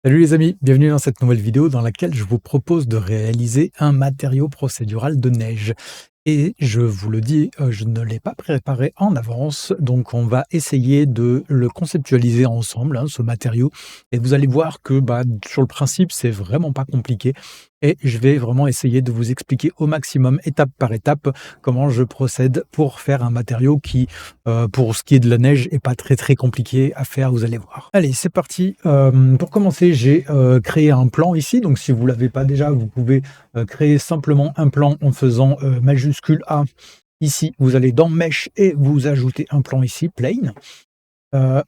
Salut les amis, bienvenue dans cette nouvelle vidéo dans laquelle je vous propose de réaliser un matériau procédural de neige. Et je vous le dis, je ne l'ai pas préparé en avance, donc on va essayer de le conceptualiser ensemble, hein, ce matériau. Et vous allez voir que sur le principe, c'est vraiment pas compliqué. Et je vais vraiment essayer de vous expliquer au maximum, étape par étape, comment je procède pour faire un matériau qui, pour ce qui est de la neige, est pas très très compliqué à faire, vous allez voir. Allez, c'est parti. Pour commencer, j'ai créé un plan ici. Donc si vous ne l'avez pas déjà, vous pouvez créer simplement un plan en faisant majuscule A. Ici, vous allez dans Mesh et vous ajoutez un plan ici, Plane.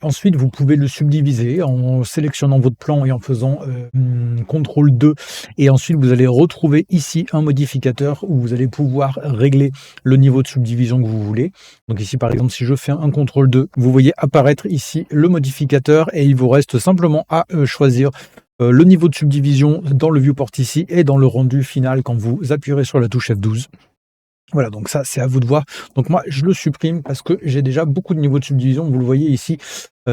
Ensuite, vous pouvez le subdiviser en sélectionnant votre plan et en faisant CTRL 2. Et ensuite, vous allez retrouver ici un modificateur où vous allez pouvoir régler le niveau de subdivision que vous voulez. Donc ici, par exemple, si je fais un CTRL 2, vous voyez apparaître ici le modificateur et il vous reste simplement à choisir le niveau de subdivision dans le viewport ici et dans le rendu final quand vous appuierez sur la touche F12. Voilà, donc ça, c'est à vous de voir. Donc moi, je le supprime parce que j'ai déjà beaucoup de niveaux de subdivision. Vous le voyez ici,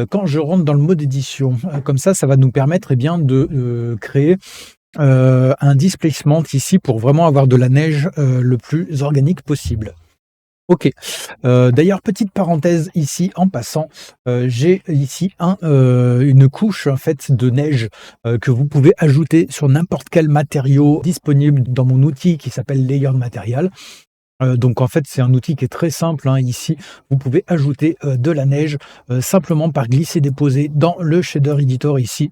quand je rentre dans le mode édition, comme ça va nous permettre de créer un displacement ici pour vraiment avoir de la neige le plus organique possible. Ok. D'ailleurs, petite parenthèse ici en passant, j'ai ici une couche en fait de neige que vous pouvez ajouter sur n'importe quel matériau disponible dans mon outil qui s'appelle Layer Material. Donc en fait, c'est un outil qui est très simple, hein. Ici, vous pouvez ajouter de la neige simplement par glisser-déposer dans le shader editor ici.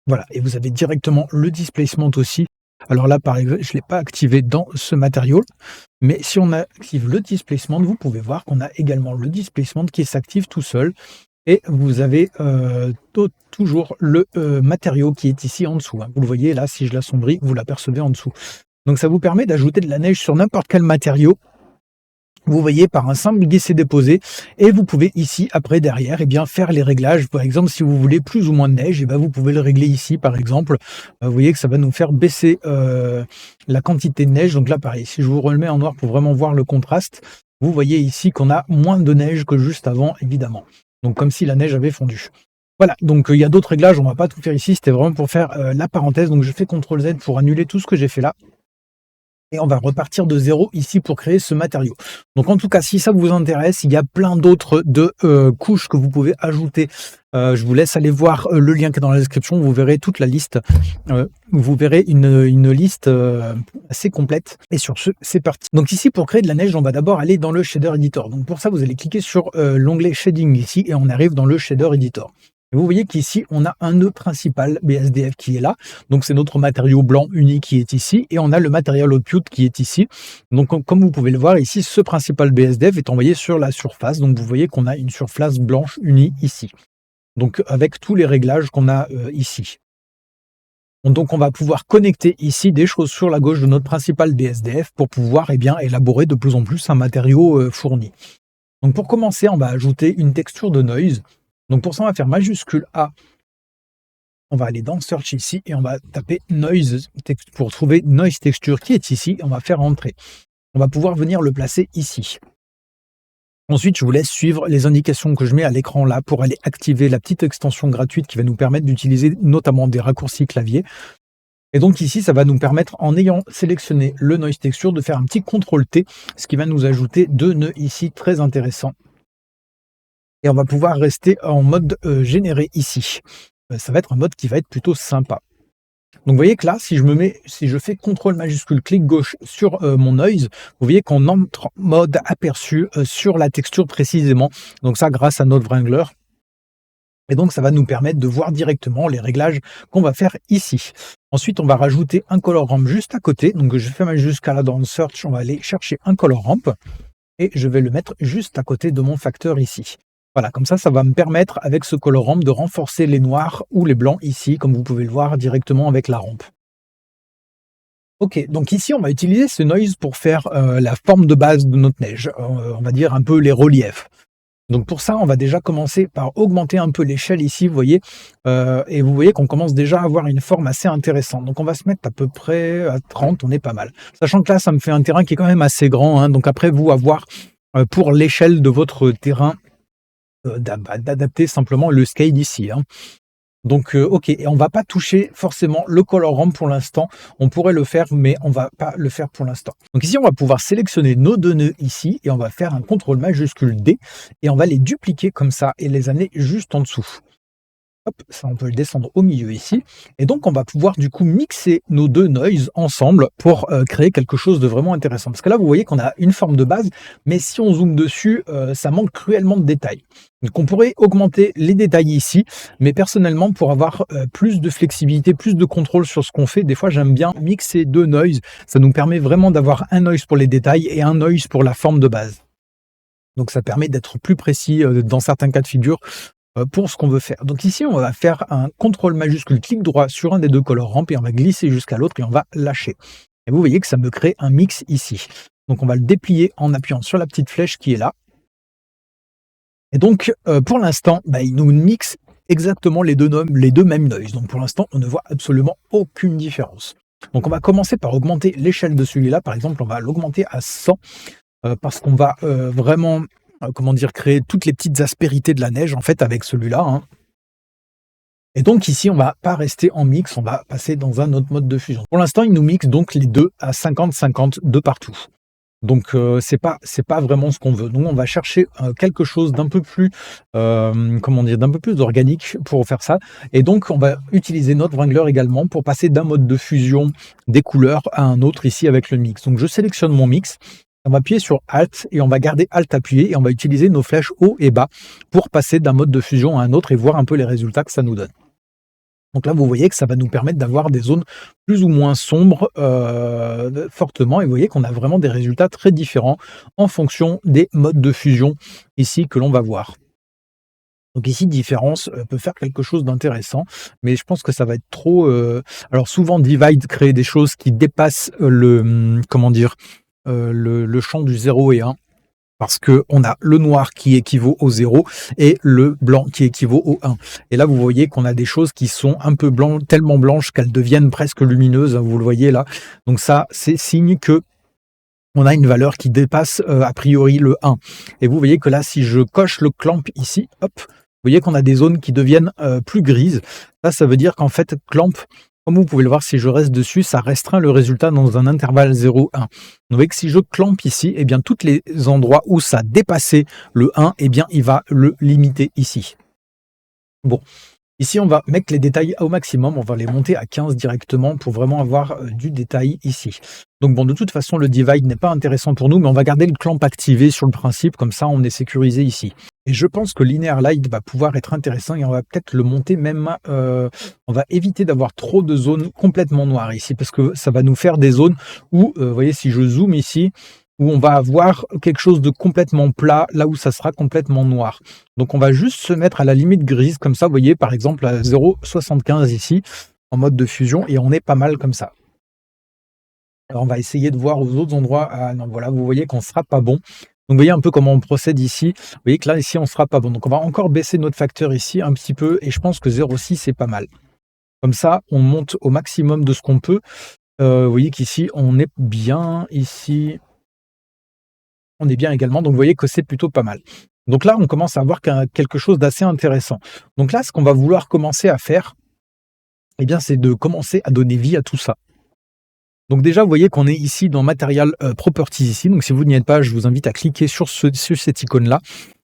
Voilà, et vous avez directement le displacement aussi. Alors là, par exemple, je ne l'ai pas activé dans ce matériau, mais si on active le displacement, vous pouvez voir qu'on a également le displacement qui s'active tout seul. Et vous avez toujours le matériau qui est ici en dessous, hein. Vous le voyez là, si je l'assombris, vous l'apercevez en dessous. Donc ça vous permet d'ajouter de la neige sur n'importe quel matériau. Vous voyez, par un simple glisser-déposer, et vous pouvez ici, après, derrière, faire les réglages. Par exemple, si vous voulez plus ou moins de neige, vous pouvez le régler ici, par exemple. Vous voyez que ça va nous faire baisser la quantité de neige. Donc là, pareil, si je vous remets en noir pour vraiment voir le contraste, vous voyez ici qu'on a moins de neige que juste avant, évidemment. Donc comme si la neige avait fondu. Voilà, donc il y a d'autres réglages, on ne va pas tout faire ici, c'était vraiment pour faire la parenthèse. Donc je fais CTRL Z pour annuler tout ce que j'ai fait là. Et on va repartir de zéro ici pour créer ce matériau. Donc en tout cas, si ça vous intéresse, il y a plein d'autres couches que vous pouvez ajouter. Je vous laisse aller voir le lien qui est dans la description. Vous verrez toute la liste. Vous verrez une liste assez complète. Et sur ce, c'est parti. Donc ici, pour créer de la neige, on va d'abord aller dans le shader editor. Donc pour ça, vous allez cliquer sur l'onglet shading ici et on arrive dans le shader editor. Vous voyez qu'ici, on a un nœud principal BSDF qui est là. Donc, c'est notre matériau blanc uni qui est ici. Et on a le matériel output qui est ici. Donc, comme vous pouvez le voir ici, ce principal BSDF est envoyé sur la surface. Donc, vous voyez qu'on a une surface blanche unie ici. Donc, avec tous les réglages qu'on a ici. Donc, on va pouvoir connecter ici des choses sur la gauche de notre principal BSDF pour pouvoir élaborer de plus en plus un matériau fourni. Donc, pour commencer, on va ajouter une texture de noise. Donc pour ça, on va faire majuscule A. On va aller dans Search ici et on va taper Noise pour trouver Noise Texture qui est ici. On va faire Entrer. On va pouvoir venir le placer ici. Ensuite, je vous laisse suivre les indications que je mets à l'écran là pour aller activer la petite extension gratuite qui va nous permettre d'utiliser notamment des raccourcis clavier. Et donc ici, ça va nous permettre, en ayant sélectionné le Noise Texture, de faire un petit CTRL-T, ce qui va nous ajouter deux nœuds ici très intéressants. Et on va pouvoir rester en mode généré ici. Ça va être un mode qui va être plutôt sympa. Donc vous voyez que là, si je fais CTRL majuscule clic gauche sur mon noise, vous voyez qu'on entre en mode aperçu sur la texture précisément. Donc ça, grâce à notre Wrangler. Et donc ça va nous permettre de voir directement les réglages qu'on va faire ici. Ensuite, on va rajouter un color ramp juste à côté. Donc je fais majuscule là dans le search, on va aller chercher un color ramp. Et je vais le mettre juste à côté de mon facteur ici. Voilà, comme ça va me permettre, avec ce color ramp, de renforcer les noirs ou les blancs ici, comme vous pouvez le voir directement avec la rampe. Ok, donc ici, on va utiliser ce noise pour faire la forme de base de notre neige. On va dire un peu les reliefs. Donc pour ça, on va déjà commencer par augmenter un peu l'échelle ici, vous voyez. Et vous voyez qu'on commence déjà à avoir une forme assez intéressante. Donc on va se mettre à peu près à 30, on est pas mal. Sachant que là, ça me fait un terrain qui est quand même assez grand, hein. Donc après, vous, à voir pour l'échelle de votre terrain, d'adapter simplement le scale ici, hein. Donc, OK, et on va pas toucher forcément le colorant pour l'instant. On pourrait le faire, mais on va pas le faire pour l'instant. Donc ici, on va pouvoir sélectionner nos 2 nœuds ici et on va faire un contrôle majuscule D et on va les dupliquer comme ça et les amener juste en dessous. Hop, ça on peut le descendre au milieu ici. Et donc on va pouvoir du coup mixer nos 2 noise ensemble pour créer quelque chose de vraiment intéressant. Parce que là, vous voyez qu'on a une forme de base, mais si on zoome dessus, ça manque cruellement de détails. Donc on pourrait augmenter les détails ici, mais personnellement, pour avoir plus de flexibilité, plus de contrôle sur ce qu'on fait, des fois j'aime bien mixer 2 noise. Ça nous permet vraiment d'avoir un noise pour les détails et un noise pour la forme de base. Donc ça permet d'être plus précis dans certains cas de figure pour ce qu'on veut faire. Donc ici, on va faire un contrôle majuscule clic droit sur un des 2 color ramp et on va glisser jusqu'à l'autre et on va lâcher. Et vous voyez que ça me crée un mix ici. Donc on va le déplier en appuyant sur la petite flèche qui est là. Et donc pour l'instant, il nous mixe exactement les deux mêmes noise. Donc pour l'instant, on ne voit absolument aucune différence. Donc on va commencer par augmenter l'échelle de celui-là. Par exemple, on va l'augmenter à 100 parce qu'on va vraiment créer toutes les petites aspérités de la neige en fait avec celui-là, hein. Et donc ici, on va pas rester en mix, on va passer dans un autre mode de fusion. Pour l'instant, il nous mixe donc les deux à 50-50 de partout. Donc c'est pas vraiment ce qu'on veut. Nous, on va chercher quelque chose d'un peu plus d'un peu plus organique pour faire ça. Et donc on va utiliser notre Wrangler également pour passer d'un mode de fusion des couleurs à un autre ici avec le mix. Donc je sélectionne mon mix. On va appuyer sur Alt et on va garder Alt appuyé et on va utiliser nos flèches haut et bas pour passer d'un mode de fusion à un autre et voir un peu les résultats que ça nous donne. Donc là, vous voyez que ça va nous permettre d'avoir des zones plus ou moins sombres fortement. Et vous voyez qu'on a vraiment des résultats très différents en fonction des modes de fusion ici que l'on va voir. Donc ici, différence peut faire quelque chose d'intéressant, mais je pense que ça va être trop... Alors souvent, Divide crée des choses qui dépassent le champ du 0 et 1. Parce qu'on a le noir qui équivaut au 0 et le blanc qui équivaut au 1. Et là, vous voyez qu'on a des choses qui sont un peu tellement blanches qu'elles deviennent presque lumineuses, hein, vous le voyez là. Donc ça, c'est signe que on a une valeur qui dépasse a priori le 1. Et vous voyez que là, si je coche le clamp ici, hop, vous voyez qu'on a des zones qui deviennent plus grises. Là, ça veut dire qu'en fait, clamp, comme vous pouvez le voir, si je reste dessus, ça restreint le résultat dans un intervalle 0,1. Vous voyez que si je clampe ici, eh bien, tous les endroits où ça dépassait le 1, eh bien, il va le limiter ici. Bon, ici, on va mettre les détails au maximum. On va les monter à 15 directement pour vraiment avoir du détail ici. Donc bon, de toute façon, le divide n'est pas intéressant pour nous, mais on va garder le clamp activé sur le principe. Comme ça, on est sécurisé ici. Et je pense que Linear Light va pouvoir être intéressant et on va peut-être le monter même... on va éviter d'avoir trop de zones complètement noires ici parce que ça va nous faire des zones où, vous voyez, si je zoome ici, où on va avoir quelque chose de complètement plat, là où ça sera complètement noir. Donc on va juste se mettre à la limite grise, comme ça, vous voyez, par exemple, à 0,75 ici, en mode de fusion, et on est pas mal comme ça. Alors on va essayer de voir aux autres endroits. Ah non, voilà, vous voyez qu'on ne sera pas bon. Donc vous voyez un peu comment on procède ici. Vous voyez que là, ici, on ne sera pas bon. Donc on va encore baisser notre facteur ici un petit peu, et je pense que 0,6, c'est pas mal. Comme ça, on monte au maximum de ce qu'on peut. Vous voyez qu'ici, on est bien ici. On est bien également, donc vous voyez que c'est plutôt pas mal. Donc là, on commence à avoir quelque chose d'assez intéressant. Donc là, ce qu'on va vouloir commencer à faire, eh bien, c'est de commencer à donner vie à tout ça. Donc déjà, vous voyez qu'on est ici dans Material Properties ici. Donc si vous n'y êtes pas, je vous invite à cliquer sur cette icône-là.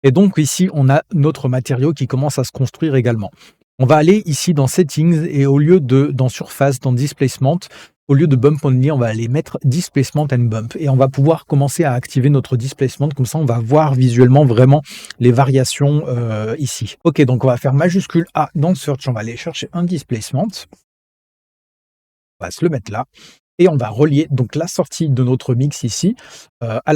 Et donc ici, on a notre matériau qui commence à se construire également. On va aller ici dans Settings et au lieu de dans Surface, dans Displacement, au lieu de Bump Only, on va aller mettre Displacement and Bump. Et on va pouvoir commencer à activer notre Displacement. Comme ça, on va voir visuellement vraiment les variations ici. Ok, donc on va faire majuscule A dans Search. On va aller chercher un Displacement. On va se le mettre là. Et on va relier donc la sortie de notre mix ici à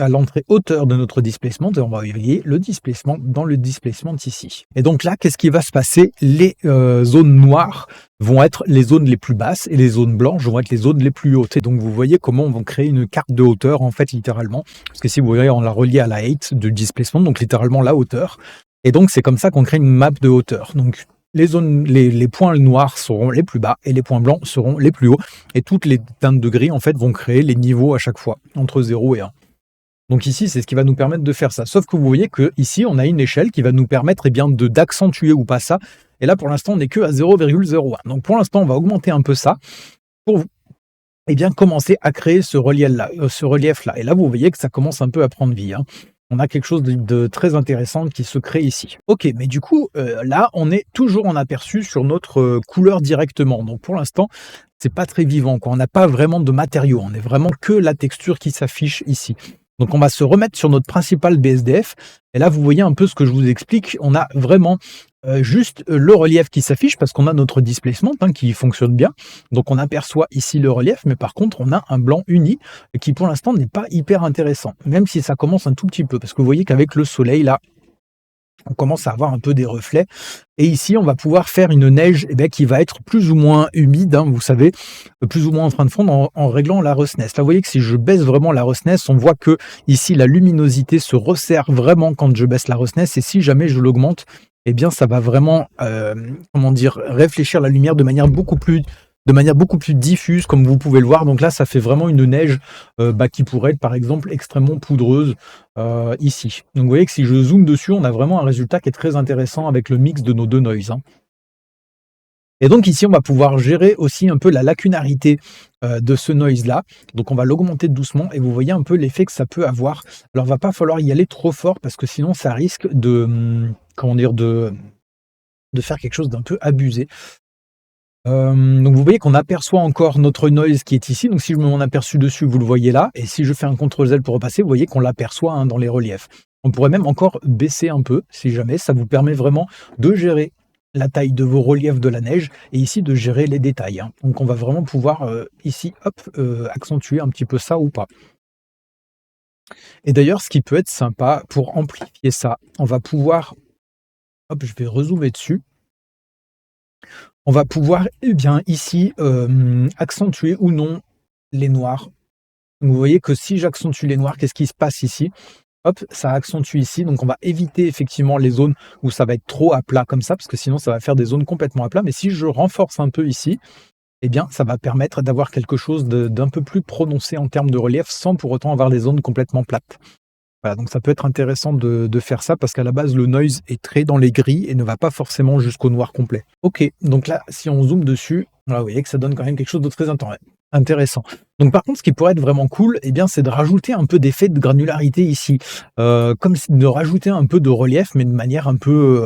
l'entrée hauteur de notre displacement et on va relier le displacement dans le displacement ici. Et donc là, qu'est-ce qui va se passer? Les zones noires vont être les zones les plus basses et les zones blanches vont être les zones les plus hautes. Et donc vous voyez comment on va créer une carte de hauteur en fait littéralement. Parce que si vous voyez, on l'a relié à la height du displacement, donc littéralement la hauteur. Et donc c'est comme ça qu'on crée une map de hauteur. Donc les points noirs seront les plus bas et les points blancs seront les plus hauts. Et toutes les teintes de gris en fait vont créer les niveaux à chaque fois, entre 0 et 1. Donc ici, c'est ce qui va nous permettre de faire ça. Sauf que vous voyez qu'ici, on a une échelle qui va nous permettre bien d'accentuer ou pas ça. Et là, pour l'instant, on n'est que à 0,01. Donc pour l'instant, on va augmenter un peu ça pour bien commencer à créer ce relief-là. Et là, vous voyez que ça commence un peu à prendre vie, hein. On a quelque chose de très intéressant qui se crée ici. Ok, mais du coup, là, on est toujours en aperçu sur notre couleur directement. Donc pour l'instant, c'est pas très vivant, quoi. On n'a pas vraiment de matériaux. On est vraiment que la texture qui s'affiche ici. Donc on va se remettre sur notre principal BSDF. Et là, vous voyez un peu ce que je vous explique. On a vraiment juste le relief qui s'affiche parce qu'on a notre displacement, hein, qui fonctionne bien. Donc on aperçoit ici le relief, mais par contre, on a un blanc uni qui pour l'instant n'est pas hyper intéressant, même si ça commence un tout petit peu. Parce que vous voyez qu'avec le soleil, là, on commence à avoir un peu des reflets. Et ici, on va pouvoir faire une neige qui va être plus ou moins humide, hein, vous savez, plus ou moins en train de fondre en réglant la roughness. Là, vous voyez que si je baisse vraiment la roughness, on voit que ici, la luminosité se resserre vraiment quand je baisse la roughness. Et si jamais je l'augmente, ça va vraiment, réfléchir la lumière de manière beaucoup plus diffuse, comme vous pouvez le voir. Donc là, ça fait vraiment une neige qui pourrait être, par exemple, extrêmement poudreuse ici. Donc vous voyez que si je zoome dessus, on a vraiment un résultat qui est très intéressant avec le mix de nos deux noises, hein. Et donc ici, on va pouvoir gérer aussi un peu la lacunarité de ce noise-là. Donc on va l'augmenter doucement et vous voyez un peu l'effet que ça peut avoir. Alors il va pas falloir y aller trop fort parce que sinon ça risque de faire quelque chose d'un peu abusé. Donc vous voyez qu'on aperçoit encore notre noise qui est ici. Donc si je mets mon aperçu dessus, vous le voyez là. Et si je fais un CTRL-Z pour repasser, vous voyez qu'on l'aperçoit, hein, dans les reliefs. On pourrait même encore baisser un peu, si jamais. Ça vous permet vraiment de gérer la taille de vos reliefs de la neige et ici de gérer les détails, hein. Donc on va vraiment pouvoir ici, hop, accentuer un petit peu ça ou pas. Et d'ailleurs, ce qui peut être sympa pour amplifier ça, on va pouvoir, hop, je vais rezoomer dessus. On va pouvoir, ici, accentuer ou non les noirs. Vous voyez que si j'accentue les noirs, qu'est-ce qui se passe ici? Hop, ça accentue ici, donc on va éviter effectivement les zones où ça va être trop à plat comme ça, parce que sinon ça va faire des zones complètement à plat. Mais si je renforce un peu ici, ça va permettre d'avoir quelque chose d'un peu plus prononcé en termes de relief, sans pour autant avoir des zones complètement plates. Voilà, donc ça peut être intéressant de faire ça parce qu'à la base, le noise est très dans les gris et ne va pas forcément jusqu'au noir complet. Ok, donc là, si on zoome dessus, là, vous voyez que ça donne quand même quelque chose de très intéressant. Donc par contre, ce qui pourrait être vraiment cool, c'est de rajouter un peu d'effet de granularité ici, comme de rajouter un peu de relief, mais de manière un peu,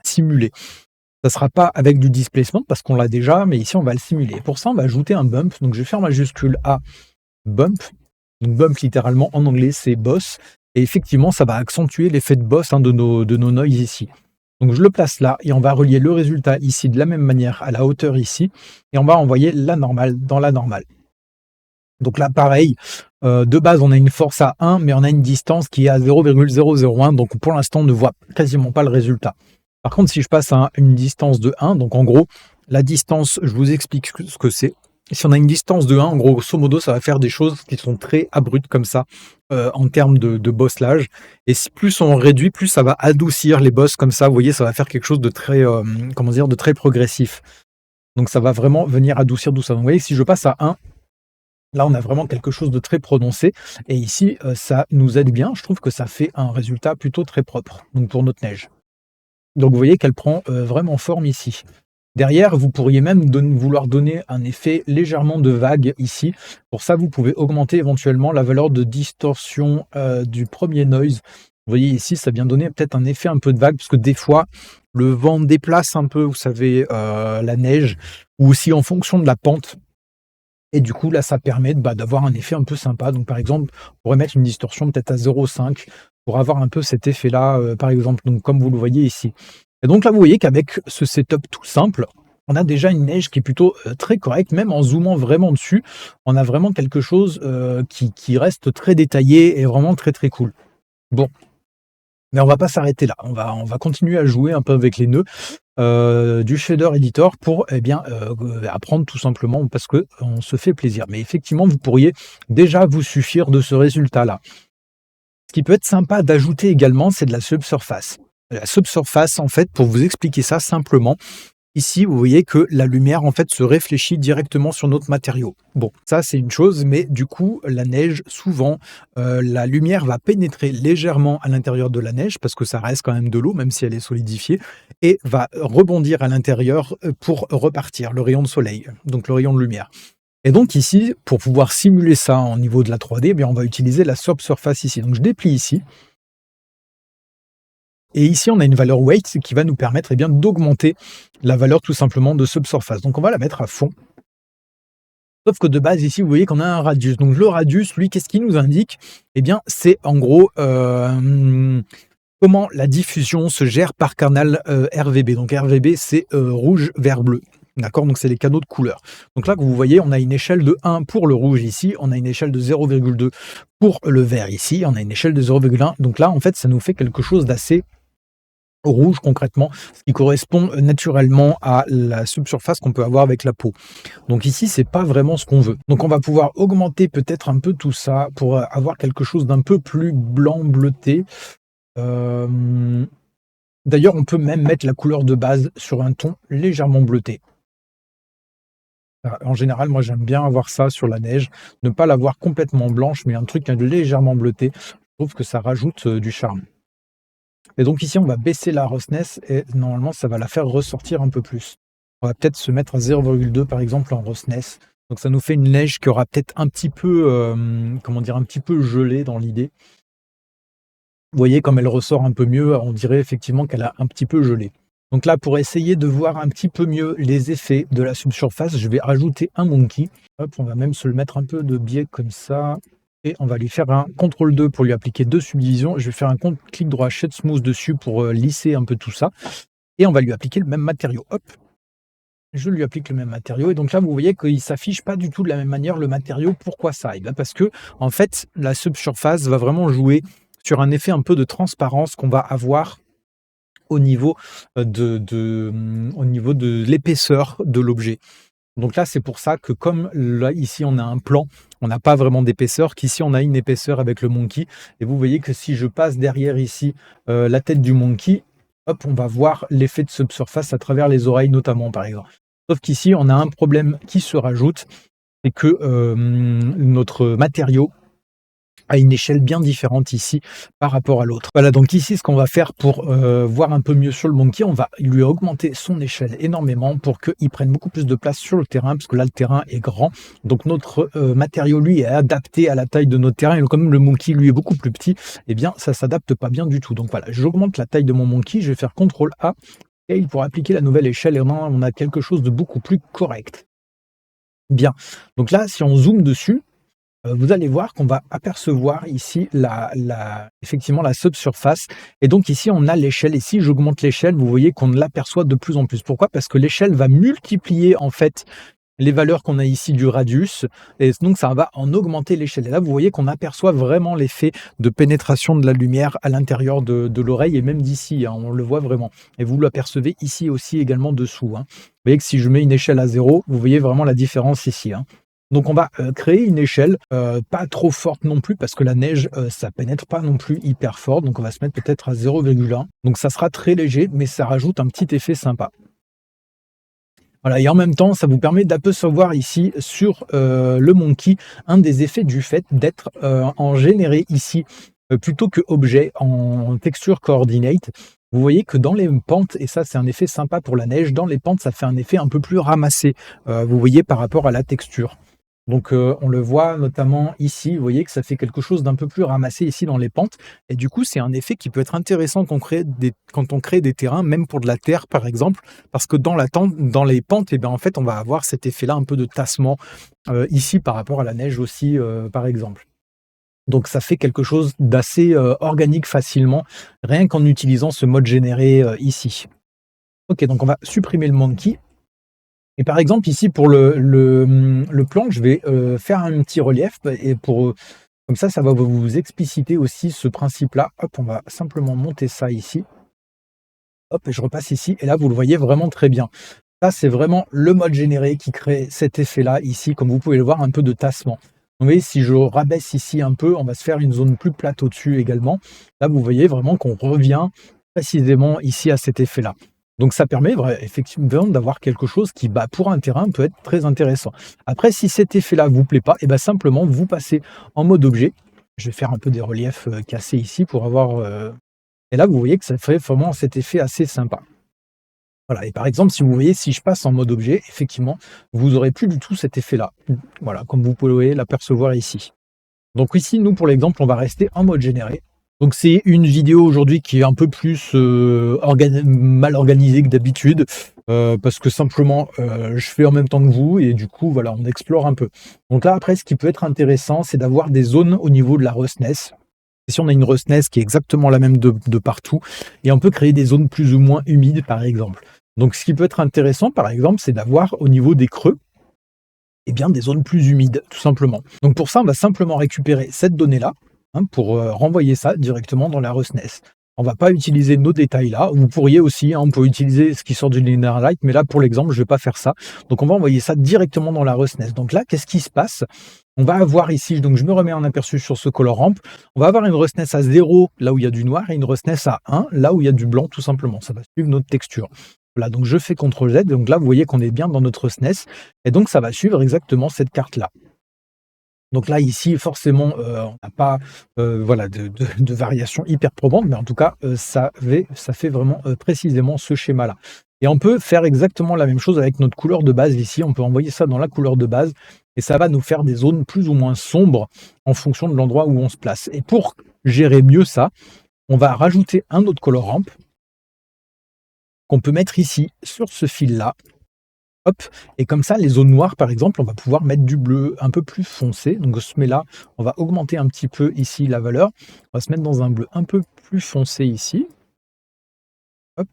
simulée. Ça ne sera pas avec du displacement parce qu'on l'a déjà, mais ici on va le simuler. Et pour ça, on va ajouter un bump. Donc je vais faire majuscule A, bump. Donc bump littéralement en anglais c'est boss. Et effectivement, ça va accentuer l'effet de boss, hein, de nos noise ici. Donc je le place là et on va relier le résultat ici de la même manière à la hauteur ici. Et on va envoyer la normale dans la normale. Donc là, pareil, de base, on a une force à 1, mais on a une distance qui est à 0,001. Donc pour l'instant, on ne voit quasiment pas le résultat. Par contre, si je passe à une distance de 1, donc en gros, la distance, je vous explique ce que c'est. Si on a une distance de 1, en grosso modo, ça va faire des choses qui sont très abruptes comme ça, en termes de bosselage. Et plus on réduit, plus ça va adoucir les bosses comme ça. Vous voyez, ça va faire quelque chose de très, de très progressif. Donc ça va vraiment venir adoucir tout ça. Donc vous voyez, si je passe à 1, là, on a vraiment quelque chose de très prononcé. Et ici, ça nous aide bien. Je trouve que ça fait un résultat plutôt très propre, donc pour notre neige. Donc vous voyez qu'elle prend vraiment forme ici. Derrière, vous pourriez même vouloir donner un effet légèrement de vague ici. Pour ça, vous pouvez augmenter éventuellement la valeur de distorsion du premier noise. Vous voyez ici, ça vient donner peut-être un effet un peu de vague, parce que des fois, le vent déplace un peu, vous savez, la neige, ou aussi en fonction de la pente. Et du coup, là, ça permet d'avoir un effet un peu sympa. Donc, par exemple, on pourrait mettre une distorsion peut-être à 0,5 pour avoir un peu cet effet-là, par exemple, donc, comme vous le voyez ici. Et donc là, vous voyez qu'avec ce setup tout simple, on a déjà une neige qui est plutôt très correcte. Même en zoomant vraiment dessus, on a vraiment quelque chose qui reste très détaillé et vraiment très très cool. Bon, mais on va pas s'arrêter là. On va continuer à jouer un peu avec les nœuds du shader editor pour apprendre tout simplement parce que on se fait plaisir. Mais effectivement, vous pourriez déjà vous suffire de ce résultat-là. Ce qui peut être sympa d'ajouter également, c'est de la subsurface. La subsurface, en fait, pour vous expliquer ça simplement, Ici, vous voyez que la lumière, en fait, se réfléchit directement sur notre matériau. Bon, ça, c'est une chose, mais du coup, la neige, souvent, la lumière va pénétrer légèrement à l'intérieur de la neige, parce que ça reste quand même de l'eau, même si elle est solidifiée, et va rebondir à l'intérieur, pour repartir, le rayon de soleil, donc le rayon de lumière. Et donc ici, pour pouvoir simuler ça au niveau de la 3D, eh bien, on va utiliser la Subsurface ici. Donc je déplie ici, et ici, on a une valeur weight qui va nous permettre, eh bien, d'augmenter la valeur tout simplement de Subsurface. Donc on va la mettre à fond. Sauf que de base, ici, vous voyez qu'on a un radius. Donc le radius, lui, qu'est-ce qu'il nous indique? Eh bien, c'est en gros comment la diffusion se gère par canal RVB. Donc RVB, c'est rouge, vert, bleu. D'accord? Donc c'est les canaux de couleur. Donc là, que vous voyez, on a une échelle de 1 pour le rouge ici, on a une échelle de 0,2 pour le vert ici, on a une échelle de 0,1. Donc là, en fait, ça nous fait quelque chose d'assez rouge concrètement, ce qui correspond naturellement à la subsurface qu'on peut avoir avec la peau. Donc ici, c'est pas vraiment ce qu'on veut. Donc on va pouvoir augmenter peut-être un peu tout ça pour avoir quelque chose d'un peu plus blanc bleuté. Euh, D'ailleurs, on peut même mettre la couleur de base sur un ton légèrement bleuté. En général, moi j'aime bien avoir ça sur la neige, ne pas l'avoir complètement blanche, mais un truc légèrement bleuté. Je trouve que ça rajoute du charme. Et donc ici, on va baisser la roughness et normalement, ça va la faire ressortir un peu plus. On va peut-être se mettre à 0,2 par exemple en roughness. Donc ça nous fait une neige qui aura peut-être un petit peu, comment dire, un petit peu gelé dans l'idée. Vous voyez comme elle ressort un peu mieux, on dirait effectivement qu'elle a un petit peu gelé. Donc là, pour essayer de voir un petit peu mieux les effets de la subsurface, je vais rajouter un monkey. Hop, on va même se le mettre un peu de biais comme ça. Et on va lui faire un CTRL 2 pour lui appliquer deux subdivisions. Je vais faire un clic droit Shade Smooth dessus pour lisser un peu tout ça. Et on va lui appliquer le même matériau. Hop, je lui applique le même matériau. Et donc là, vous voyez qu'il ne s'affiche pas du tout de la même manière le matériau. Pourquoi ça? Eh bien parce que, en fait, la subsurface va vraiment jouer sur un effet un peu de transparence qu'on va avoir au niveau au niveau de l'épaisseur de l'objet. Donc là, c'est pour ça que comme là, ici, on a un plan, on n'a pas vraiment d'épaisseur, qu'ici, on a une épaisseur avec le monkey. Et vous voyez que si je passe derrière ici la tête du monkey, hop, on va voir l'effet de subsurface à travers les oreilles notamment, par exemple. Sauf qu'ici, on a un problème qui se rajoute, c'est que notre matériau à une échelle bien différente ici par rapport à l'autre. Voilà, donc ici, ce qu'on va faire pour voir un peu mieux sur le monkey, on va lui augmenter son échelle énormément pour qu'il prenne beaucoup plus de place sur le terrain, parce que là, le terrain est grand. Donc notre matériau, lui, est adapté à la taille de notre terrain. Et comme le monkey, lui, est beaucoup plus petit, eh bien, ça ne s'adapte pas bien du tout. Donc voilà, j'augmente la taille de mon monkey, je vais faire CTRL A, et il pourra appliquer la nouvelle échelle, et on a quelque chose de beaucoup plus correct. Bien, donc là, si on zoome dessus, vous allez voir qu'on va apercevoir ici effectivement la subsurface. Et donc ici, on a l'échelle. Et si j'augmente l'échelle, vous voyez qu'on l'aperçoit de plus en plus. Pourquoi? Parce que l'échelle va multiplier en fait les valeurs qu'on a ici du radius. Et donc ça va en augmenter l'échelle. Et là, vous voyez qu'on aperçoit vraiment l'effet de pénétration de la lumière à l'intérieur de l'oreille et même d'ici. Hein, on le voit vraiment. Et vous l'apercevez ici aussi également dessous. Hein. Vous voyez que si je mets une échelle à 0, vous voyez vraiment la différence ici. Hein. Donc on va créer une échelle pas trop forte non plus parce que la neige ça pénètre pas non plus hyper fort, donc on va se mettre peut-être à 0,1. Donc ça sera très léger mais ça rajoute un petit effet sympa. Voilà, et en même temps ça vous permet d'apercevoir ici sur le monkey un des effets du fait d'être en généré ici plutôt que objet en texture coordinate. Vous voyez que dans les pentes, et ça c'est un effet sympa pour la neige, dans les pentes ça fait un effet un peu plus ramassé, vous voyez par rapport à la texture. Donc on le voit notamment ici, vous voyez que ça fait quelque chose d'un peu plus ramassé ici dans les pentes. Et du coup, c'est un effet qui peut être intéressant quand on crée des terrains, même pour de la terre par exemple, parce que dans les pentes, eh bien, en fait, on va avoir cet effet-là un peu de tassement ici par rapport à la neige aussi, par exemple. Donc ça fait quelque chose d'assez organique facilement, rien qu'en utilisant ce mode généré ici. Ok, donc on va supprimer le monkey. Et par exemple, ici, pour le plan, je vais faire un petit relief. Et comme ça va vous expliciter aussi ce principe-là. Hop, on va simplement monter ça ici. Hop, et je repasse ici. Et là, vous le voyez vraiment très bien. Ça, c'est vraiment le mode généré qui crée cet effet-là ici. Comme vous pouvez le voir, un peu de tassement. Vous voyez, si je rabaisse ici un peu, on va se faire une zone plus plate au-dessus également. Là, vous voyez vraiment qu'on revient précisément ici à cet effet-là. Donc ça permet effectivement d'avoir quelque chose qui, bah, pour un terrain peut être très intéressant. Après si cet effet-là vous plaît pas et bah, simplement vous passez en mode objet. Je vais faire un peu des reliefs, cassés ici pour avoir, et là vous voyez que ça fait vraiment cet effet assez sympa. Voilà et par exemple, si vous voyez, si je passe en mode objet, effectivement, vous aurez plus du tout cet effet-là. Voilà, comme vous pouvez l'apercevoir ici. Donc ici, nous, pour l'exemple, on va rester en mode généré. Donc c'est une vidéo aujourd'hui qui est un peu plus, mal organisée que d'habitude, parce que simplement, je fais en même temps que vous et du coup, voilà, on explore un peu. Donc là, après, ce qui peut être intéressant, c'est d'avoir des zones au niveau de la roughness. Si on a une roughness qui est exactement la même de partout et on peut créer des zones plus ou moins humides, par exemple. Donc ce qui peut être intéressant, par exemple, c'est d'avoir au niveau des creux, eh bien, des zones plus humides, tout simplement. Donc pour ça, on va simplement récupérer cette donnée-là, hein, pour renvoyer ça directement dans la roughness. On ne va pas utiliser nos détails là. Vous pourriez aussi, hein, on peut utiliser ce qui sort du Linear Light, mais là, pour l'exemple, je ne vais pas faire ça. Donc on va envoyer ça directement dans la roughness. Donc là, qu'est-ce qui se passe? On va avoir ici, donc je me remets en aperçu sur ce color ramp, on va avoir une roughness à 0 là où il y a du noir et une roughness à 1 là où il y a du blanc, tout simplement. Ça va suivre notre texture. Voilà, donc je fais CTRL Z, donc là vous voyez qu'on est bien dans notre SNES, et donc ça va suivre exactement cette carte-là. Donc là ici forcément on n'a pas voilà, de variation hyper probante, mais en tout cas ça fait vraiment précisément ce schéma-là. Et on peut faire exactement la même chose avec notre couleur de base ici, on peut envoyer ça dans la couleur de base, et ça va nous faire des zones plus ou moins sombres en fonction de l'endroit où on se place. Et pour gérer mieux ça, on va rajouter un autre color ramp, qu'on peut mettre ici sur ce fil-là. Hop, et comme ça, les zones noires, par exemple, on va pouvoir mettre du bleu un peu plus foncé. Donc on se met là, on va augmenter un petit peu ici la valeur. On va se mettre dans un bleu un peu plus foncé ici. Hop.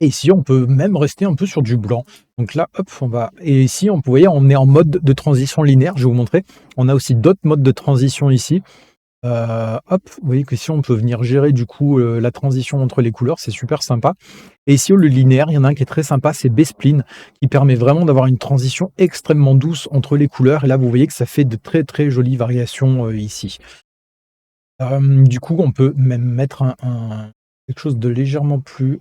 Et ici, on peut même rester un peu sur du blanc. Donc là, hop, on va. Et ici, vous voyez, on est en mode de transition linéaire. Je vais vous montrer. On a aussi d'autres modes de transition ici. Hop, vous voyez que si on peut venir gérer du coup la transition entre les couleurs, c'est super sympa. Et ici, le linéaire, il y en a un qui est très sympa, c'est B-Spline, qui permet vraiment d'avoir une transition extrêmement douce entre les couleurs. Et là, vous voyez que ça fait de très très jolies variations ici. Du coup, on peut même mettre quelque chose de légèrement plus...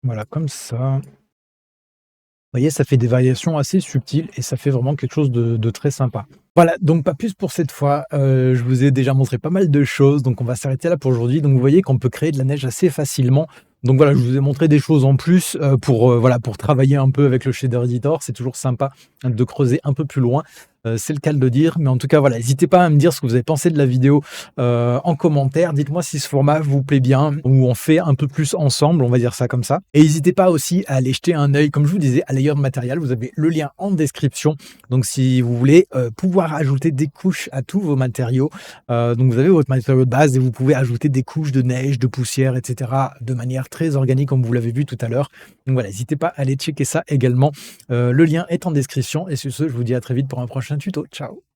voilà, comme ça. Vous voyez, ça fait des variations assez subtiles et ça fait vraiment quelque chose de très sympa. Voilà, donc pas plus pour cette fois. Je vous ai déjà montré pas mal de choses, donc on va s'arrêter là pour aujourd'hui. Donc vous voyez qu'on peut créer de la neige assez facilement. Donc voilà, je vous ai montré des choses en plus pour, voilà, pour travailler un peu avec le shader editor. C'est toujours sympa de creuser un peu plus loin. C'est le cas de le dire, mais en tout cas voilà, n'hésitez pas à me dire ce que vous avez pensé de la vidéo en commentaire. Dites-moi si ce format vous plaît bien, ou on fait un peu plus ensemble, on va dire ça comme ça. Et n'hésitez pas aussi à aller jeter un œil, comme je vous disais, à Layered Material. Vous avez le lien en description. Donc si vous voulez pouvoir ajouter des couches à tous vos matériaux, donc vous avez votre matériau de base et vous pouvez ajouter des couches de neige, de poussière, etc. de manière très organique comme vous l'avez vu tout à l'heure. Donc voilà, n'hésitez pas à aller checker ça également. Le lien est en description et sur ce, je vous dis à très vite pour un prochain tuto. Ciao!